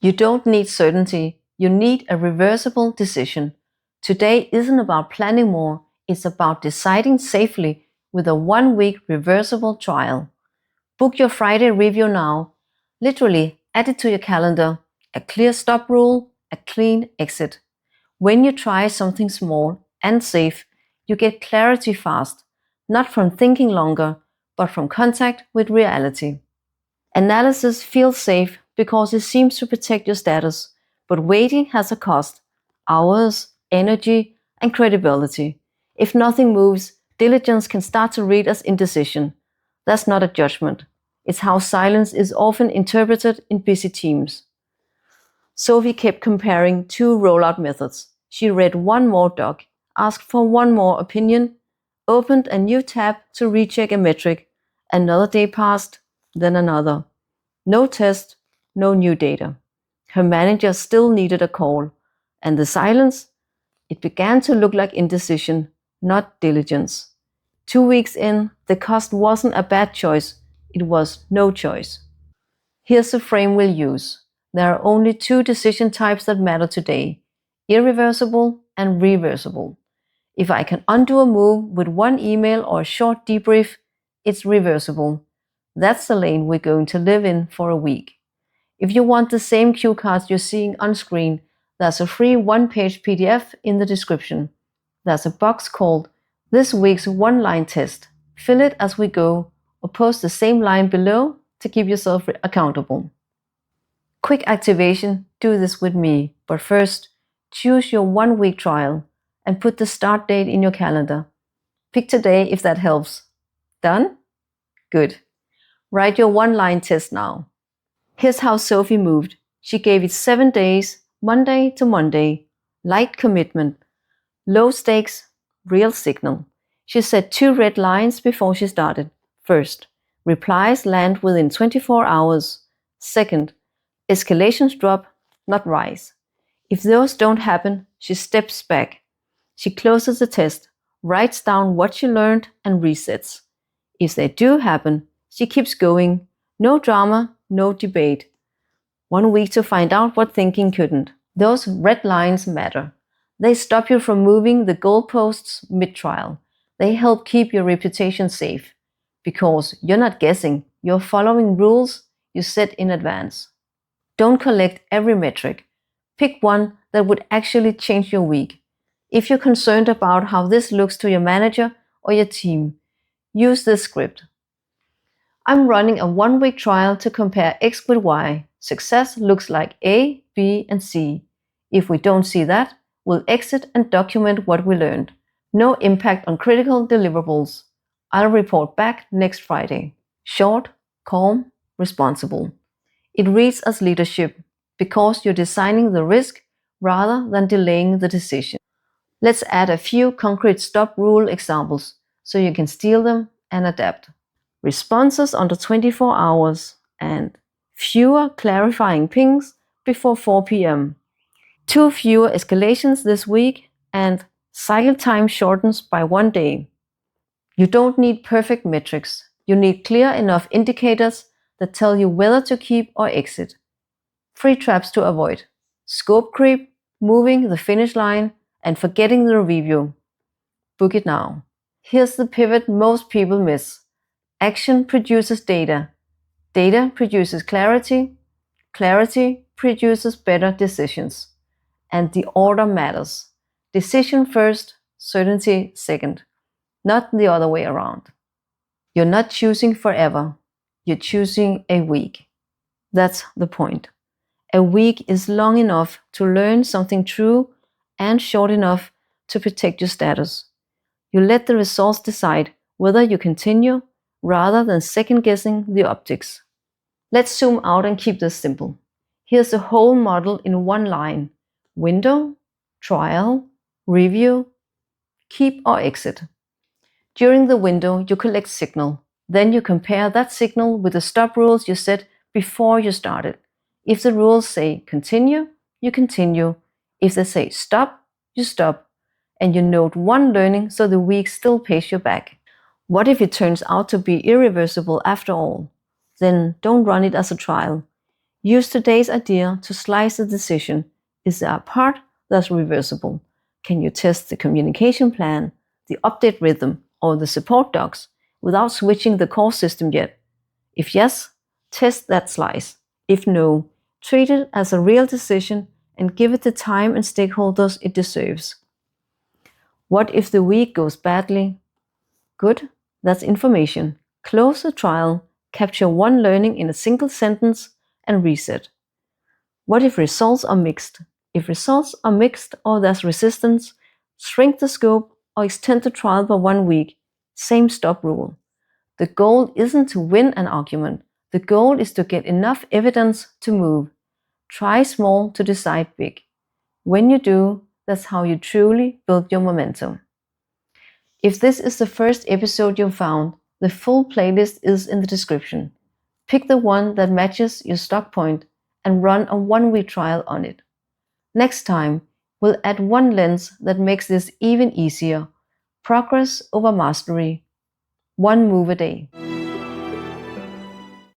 You don't need certainty, you need a reversible decision. Today isn't about planning more, it's about deciding safely with a 1 week reversible trial. Book your Friday review now. Literally, add it to your calendar. A clear stop rule, a clean exit. When you try something small and safe, you get clarity fast, not from thinking longer, but from contact with reality. Analysis feels safe because it seems to protect your status, but waiting has a cost: hours, energy, and credibility. If nothing moves, diligence can start to read as indecision. That's not a judgment. It's how silence is often interpreted in busy teams. Sophie kept comparing two rollout methods. She read one more doc, asked for one more opinion, opened a new tab to recheck a metric. Another day passed, then another. No test, no new data. Her manager still needed a call. And the silence? It began to look like indecision, not diligence. 2 weeks in, the cost wasn't a bad choice, it was no choice. Here's the frame we'll use. There are only two decision types that matter today: irreversible and reversible. If I can undo a move with one email or a short debrief, it's reversible. That's the lane we're going to live in for a week. If you want the same cue cards you're seeing on screen, there's a free one-page PDF in the description. There's a box called This Week's One-Line Test. Fill it as we go, or post the same line below to keep yourself accountable. Quick activation, do this with me, but first, choose your 1 week trial and put the start date in your calendar. Pick today if that helps. Done? Good. Write your one-line test now. Here's how Sophie moved. She gave it 7 days, Monday to Monday. Light commitment. Low stakes, real signal. She set 2 red lines before she started. First, replies land within 24 hours. Second, escalations drop, not rise. If those don't happen, she steps back. She closes the test, writes down what she learned, and resets. If they do happen, she keeps going. No drama, no debate. 1 week to find out what thinking couldn't. Those red lines matter. They stop you from moving the goalposts mid-trial. They help keep your reputation safe. Because you're not guessing, you're following rules you set in advance. Don't collect every metric. Pick one that would actually change your week. If you're concerned about how this looks to your manager or your team, use this script. I'm running a 1 week trial to compare X with Y. Success looks like A, B, and C. If we don't see that, we'll exit and document what we learned. No impact on critical deliverables. I'll report back next Friday. Short, calm, responsible. It reads as leadership because you're designing the risk rather than delaying the decision. Let's add a few concrete stop rule examples so you can steal them and adapt. Responses under 24 hours and fewer clarifying pings before 4 p.m. 2 fewer escalations this week and cycle time shortens by 1 day. You don't need perfect metrics. You need clear enough indicators that tell you whether to keep or exit. 3 traps to avoid: scope creep, moving the finish line, and forgetting the review. Book it now. Here's the pivot most people miss. Action produces data. Data produces clarity. Clarity produces better decisions. And the order matters. Decision first, certainty second. Not the other way around. You're not choosing forever. You're choosing a week. That's the point. A week is long enough to learn something true and short enough to protect your status. You let the results decide whether you continue rather than second-guessing the optics. Let's zoom out and keep this simple. Here's the whole model in one line: window, trial, review, keep or exit. During the window, you collect signal. Then you compare that signal with the stop rules you set before you started. If the rules say continue, you continue. If they say stop, you stop. And you note one learning so the week still pays you back. What if it turns out to be irreversible after all? Then don't run it as a trial. Use today's idea to slice the decision. Is there a part that's reversible? Can you test the communication plan, the update rhythm, or the support docs without switching the core system yet? If yes, test that slice. If no, treat it as a real decision and give it the time and stakeholders it deserves. What if the week goes badly? Good, that's information. Close the trial, capture one learning in a single sentence, and reset. What if results are mixed? If results are mixed or there's resistance, shrink the scope or extend the trial by 1 week. Same stop rule. The goal isn't to win an argument. The goal is to get enough evidence to move. Try small to decide big. When you do, that's how you truly build your momentum. If this is the first episode you found, the full playlist is in the description. Pick the one that matches your stock point and run a 1 week trial on it. Next time, we'll add one lens that makes this even easier: progress over mastery. One move a day.